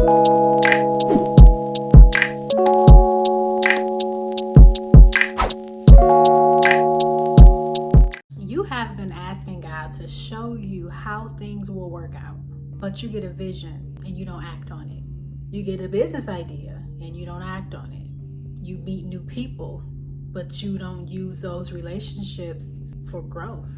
You have been asking God to show you how things will work out, but you get a vision and you don't act on it. You get a business idea and you don't act on it. You meet new people, but you don't use those relationships for growth.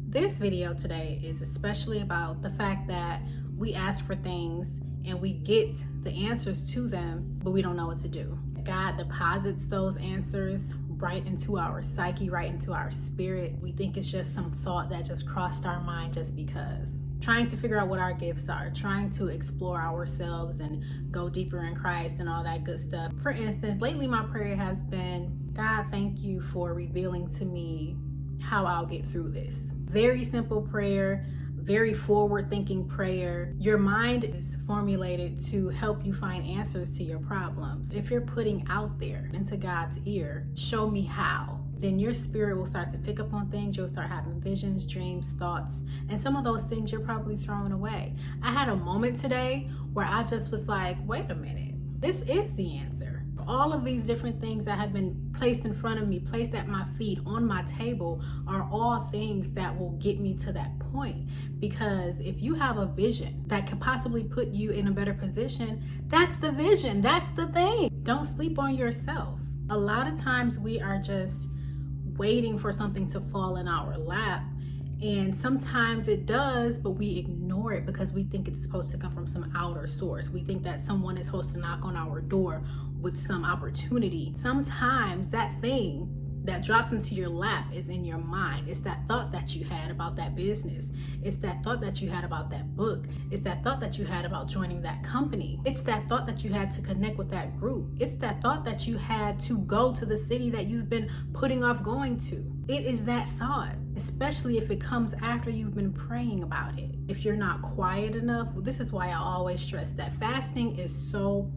This video today is especially about the fact that we ask for things and we get the answers to them, but we don't know what to do. God deposits those answers right into our psyche, right into our spirit. We think it's just some thought that just crossed our mind just because. Trying to figure out what our gifts are, trying to explore ourselves and go deeper in Christ and all that good stuff. For instance, lately my prayer has been, God, thank you for revealing to me how I'll get through this. Very simple prayer, very forward-thinking prayer. Your mind is formulated to help you find answers to your problems. If you're putting out there into God's ear, show me how, then your spirit will start to pick up on things. You'll start having visions, dreams, thoughts, and some of those things you're probably throwing away. I had a moment today where I just was like, wait a minute, this is the answer. All of these different things that have been placed in front of me, placed at my feet, on my table, are all things that will get me to that point. Because if you have a vision that could possibly put you in a better position, that's the vision, that's the thing. Don't sleep on yourself. A lot of times we are just waiting for something to fall in our lap, and sometimes it does, but we ignore it because we think it's supposed to come from some outer source. We think that someone is supposed to knock on our door with some opportunity. Sometimes that thing that drops into your lap is in your mind. It's that thought that you had about that business. It's that thought that you had about that book. It's that thought that you had about joining that company. It's that thought that you had to connect with that group. It's that thought that you had to go to the city that you've been putting off going to. It is that thought, especially if it comes after you've been praying about it. If you're not quiet enough, this is why I always stress that fasting is so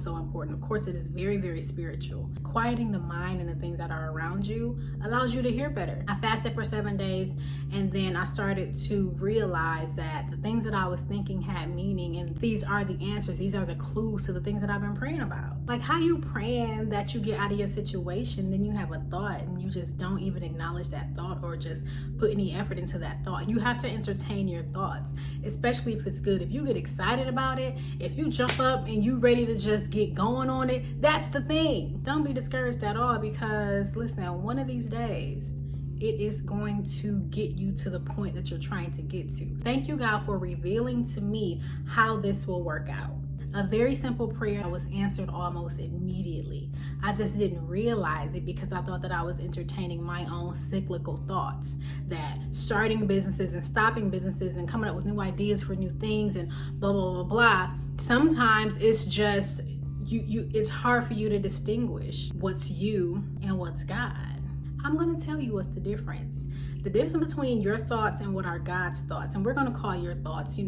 important. Of course, it is very, very spiritual. Quieting the mind and the things that are around you allows you to hear better. I fasted for 7 days, and then I started to realize that the things that I was thinking had meaning, and these are the answers. These are the clues to the things that I've been praying about. Like, how you praying that you get out of your situation, then you have a thought and you just don't even acknowledge that thought or just put any effort into that thought. You have to entertain your thoughts, especially if it's good. If you get excited about it, if you jump up and you ready to just get going on it, that's the thing. Don't be discouraged at all, because listen, one of these days it is going to get you to the point that you're trying to get to. Thank you, God, for revealing to me how this will work out. A very simple prayer was answered almost immediately. I just didn't realize it because I thought that I was entertaining my own cyclical thoughts, that starting businesses and stopping businesses and coming up with new ideas for new things and blah, blah, blah, blah. Sometimes it's just, it's hard for you to distinguish what's you and what's God. I'm going to tell you what's the difference. The difference between your thoughts and what are God's thoughts. And we're going to call your thoughts,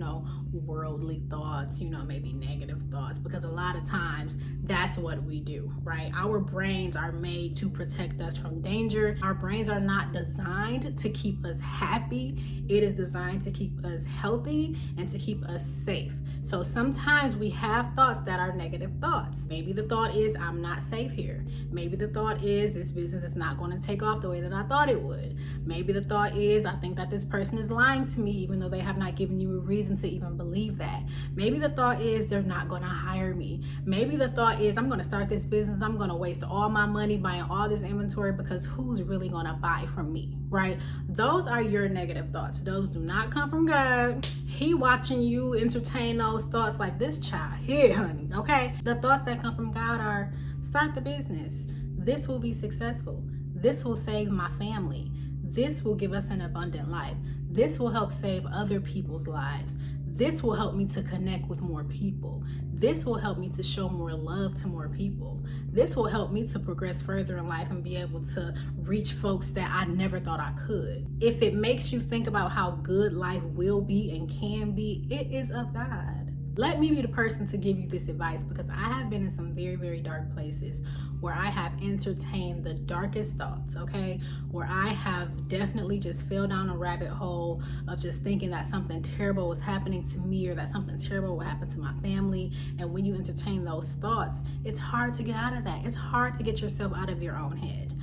worldly thoughts, maybe negative thoughts, because a lot of times that's what we do, right? Our brains are made to protect us from danger. Our brains are not designed to keep us happy. It is designed to keep us healthy and to keep us safe. So sometimes we have thoughts that are negative thoughts. Maybe the thought is, I'm not safe here. Maybe the thought is, this business is not going to take off the way that I thought it would. Maybe the thought is, I think that this person is lying to me, even though they have not given you a reason to even believe that. Maybe the thought is, they're not going to hire me. Maybe the thought is, I'm going to start this business. I'm going to waste all my money buying all this inventory because who's really going to buy from me, right? Those are your negative thoughts. Those do not come from God. He watching you entertain those thoughts like this child here, honey, okay? The thoughts that come from God are, start the business. This will be successful. This will save my family. This will give us an abundant life. This will help save other people's lives. This will help me to connect with more people. This will help me to show more love to more people. This will help me to progress further in life and be able to reach folks that I never thought I could. If it makes you think about how good life will be and can be, it is of God. Let me be the person to give you this advice, because I have been in some very, very dark places where I have entertained the darkest thoughts, okay? Where I have definitely just fell down a rabbit hole of just thinking that something terrible was happening to me, or that something terrible would happen to my family. And when you entertain those thoughts, it's hard to get out of that. It's hard to get yourself out of your own head.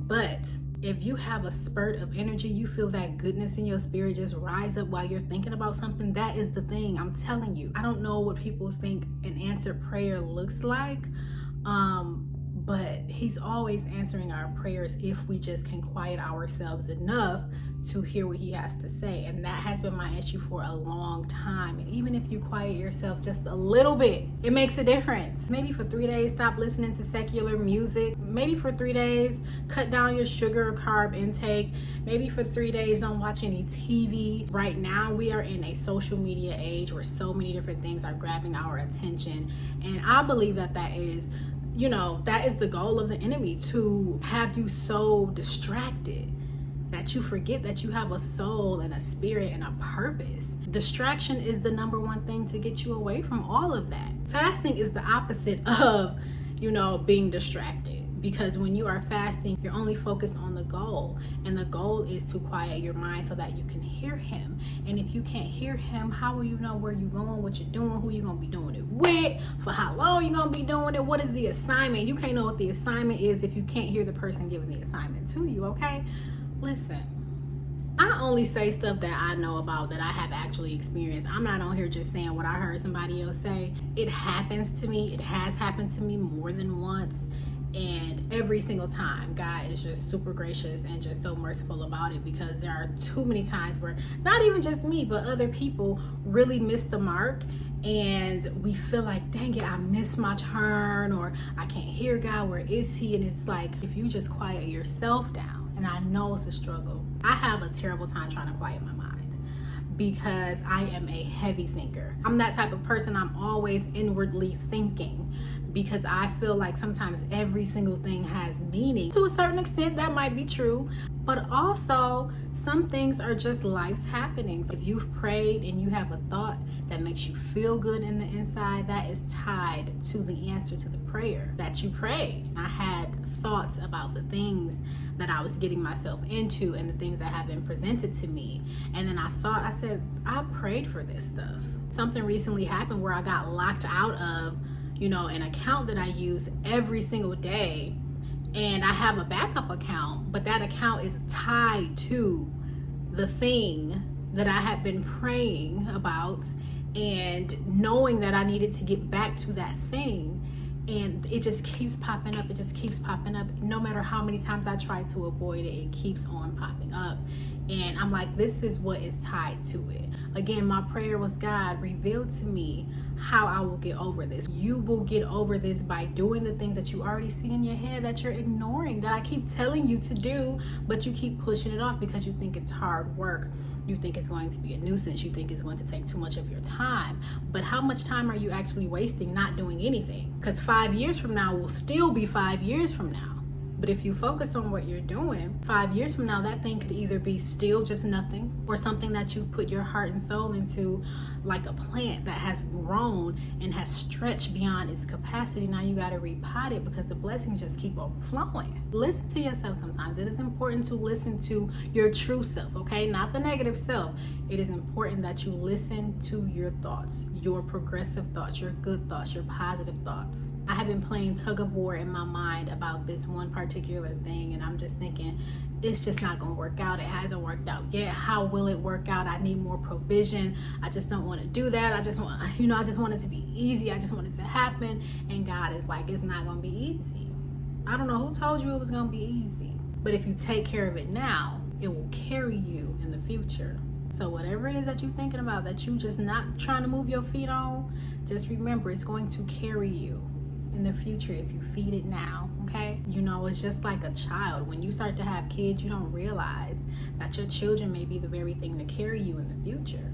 But if you have a spurt of energy, you feel that goodness in your spirit just rise up while you're thinking about something, that is the thing. I'm telling you. I don't know what people think an answered prayer looks like, but he's always answering our prayers if we just can quiet ourselves enough to hear what he has to say. And that has been my issue for a long time. And even if you quiet yourself just a little bit, it makes a difference. Maybe for 3 days, stop listening to secular music. Maybe for 3 days, cut down your sugar or carb intake. Maybe for 3 days, don't watch any TV. Right now, we are in a social media age where so many different things are grabbing our attention. And I believe that that is the goal of the enemy, to have you so distracted that you forget that you have a soul and a spirit and a purpose. Distraction is the number one thing to get you away from all of that. Fasting is the opposite of, being distracted. Because when you are fasting, you're only focused on the goal. And the goal is to quiet your mind so that you can hear him. And if you can't hear him, how will you know where you're going, what you're doing, who you're going to be doing it with, for how long you're going to be doing it, what is the assignment? You can't know what the assignment is if you can't hear the person giving the assignment to you, okay? Listen, I only say stuff that I know about, that I have actually experienced. I'm not on here just saying what I heard somebody else say. It happens to me. It has happened to me more than once. And every single time, God is just super gracious and just so merciful about it, because there are too many times where not even just me, but other people really miss the mark. And we feel like, dang it, I missed my turn, or I can't hear God, where is he? And it's like, if you just quiet yourself down, and I know it's a struggle. I have a terrible time trying to quiet my mind, because I am a heavy thinker. I'm that type of person. I'm always inwardly thinking, because I feel like sometimes every single thing has meaning. To a certain extent, that might be true, but also some things are just life's happenings. If you've prayed and you have a thought that makes you feel good in the inside, that is tied to the answer to the prayer that you prayed. I had thoughts about the things that I was getting myself into and the things that have been presented to me. And then I said, I prayed for this stuff. Something recently happened where I got locked out of an account that I use every single day. And I have a backup account, but that account is tied to the thing that I had been praying about, and knowing that I needed to get back to that thing. And it just keeps popping up. It just keeps popping up. No matter how many times I try to avoid it, it keeps on popping up. And I'm like, this is what is tied to it. Again, my prayer was, God, reveal to me how I will get over this. You will get over this by doing the things that you already see in your head that you're ignoring, that I keep telling you to do, but you keep pushing it off because you think it's hard work. You think it's going to be a nuisance. You think it's going to take too much of your time. But how much time are you actually wasting not doing anything? Because 5 years from now will still be 5 years from now. But if you focus on what you're doing, 5 years from now, that thing could either be still just nothing, or something that you put your heart and soul into, like a plant that has grown and has stretched beyond its capacity. Now you got to repot it, because the blessings just keep overflowing. Listen to yourself sometimes. It is important to listen to your true self, okay? Not the negative self. It is important that you listen to your thoughts, your progressive thoughts, your good thoughts, your positive thoughts. I have been playing tug of war in my mind about this one particular thing, and I'm just thinking, it's just not gonna work out. It hasn't worked out yet. How will it work out? I need more provision. I just don't want to do that. I just want it to be easy. I just want it to happen. And God is like, it's not gonna be easy. I don't know who told you it was gonna be easy, but if you take care of it now, it will carry you in the future. So whatever it is that you're thinking about, that you just not trying to move your feet on, just remember, it's going to carry you in the future if you feed it now, okay? It's just like a child. When you start to have kids, you don't realize that your children may be the very thing to carry you in the future.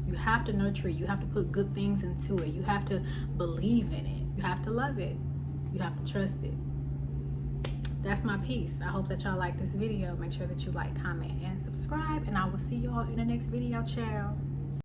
You have to nurture it. You have to put good things into it. You have to believe in it. You have to love it. You have to trust it. That's my piece. I hope that y'all like this video. Make sure that you like, comment, and subscribe, and I will see y'all in the next video. Ciao.